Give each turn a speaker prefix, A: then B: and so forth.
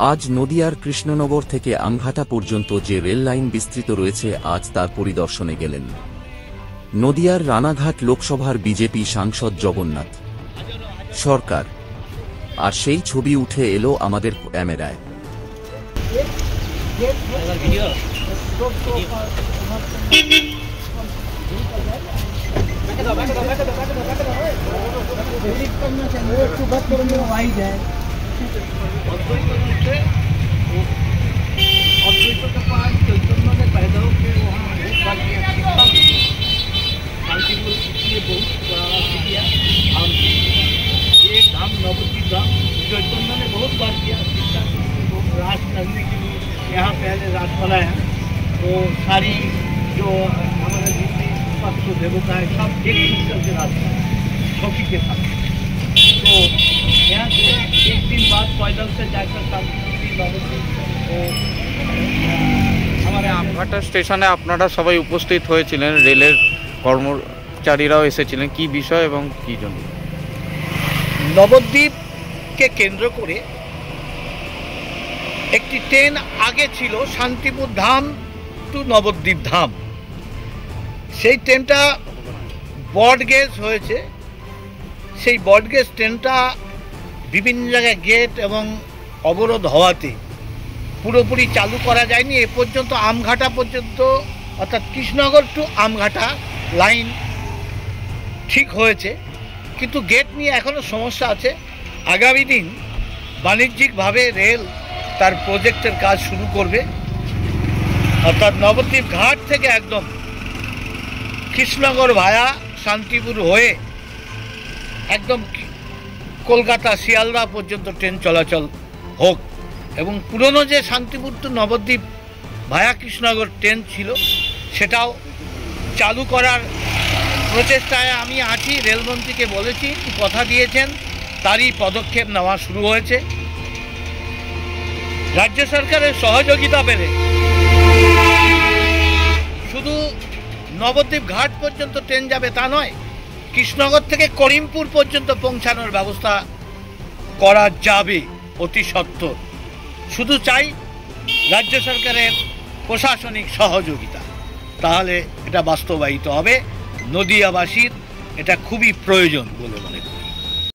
A: আজ নদিয়ার কৃষ্ণনগর থেকে আমঘাটা পর্যন্ত যে রেল লাইন বিস্তৃত রয়েছে আজ তার পরিদর্শনে গেলেন নদিয়ার রানাঘাট লোকসভার বিজেপি সাংসদ জগন্নাথ সরকার। আর সেই ছবি উঠে এলো আমাদের ক্যামেরায়।
B: नवद्वीप धाम चैतन्य ने बहुत बार किया। रात करने के लिए यहाँ पहले रात बनाया तो सारी जो हमारे जितनी पशु देवता है सब एक दूसरे के रात छोटी के साथ। तो यहाँ से एक दिन बाद पैदल से जाकर
C: हमारे আমঘাটা স্টেশনে আপনারা সবাই উপস্থিত হয়েছিলেন, রেলের কর্মচারীরাও এসেছিলেন, কি বিষয় এবং কি জন্য?
B: নবদ্বীপকে কেন্দ্র করে একটি ট্রেন আগে ছিল শান্তিপুর ধাম টু নবদ্বীপ ধাম। সেই ট্রেনটা ব্রডগেজ হয়েছে। সেই ব্রডগেজ ট্রেনটা বিভিন্ন জায়গায় গেট এবং অবরোধ হওয়াতে পুরোপুরি চালু করা যায়নি। এ পর্যন্ত আমঘাটা পর্যন্ত অর্থাৎ কৃষ্ণনগর টু আমঘাটা লাইন ঠিক হয়েছে, কিন্তু গেট নিয়ে এখনও সমস্যা আছে। আগামী দিন বাণিজ্যিকভাবে রেল তার প্রজেক্টের কাজ শুরু করবে, অর্থাৎ নবদ্বীপ ঘাট থেকে একদম কৃষ্ণনগর ভায়া শান্তিপুর হয়ে একদম কলকাতা শিয়ালদা পর্যন্ত ট্রেন চলাচল হোক। এবং পুরনো যে শান্তিপুর টু নবদ্বীপ ভায়া কৃষ্ণনগর ট্রেন ছিল সেটাও চালু করার প্রচেষ্টায় আমি আছি। রেলমন্ত্রীকে বলেছি, কথা দিয়েছেন, তারই পদক্ষেপ নেওয়া শুরু হয়েছে। রাজ্য সরকারের সহযোগিতা পেলে শুধু নবদ্বীপ ঘাট পর্যন্ত ট্রেন যাবে তা নয়, কৃষ্ণনগর থেকে করিমপুর পর্যন্ত পৌঁছানোর ব্যবস্থা করা যাবে অতি সত্বর। শুধু চাই রাজ্য সরকারের প্রশাসনিক সহযোগিতা, তাহলে এটা বাস্তবায়িত হবে। নদিয়াবাসীর এটা খুবই প্রয়োজন বলে মনে করি।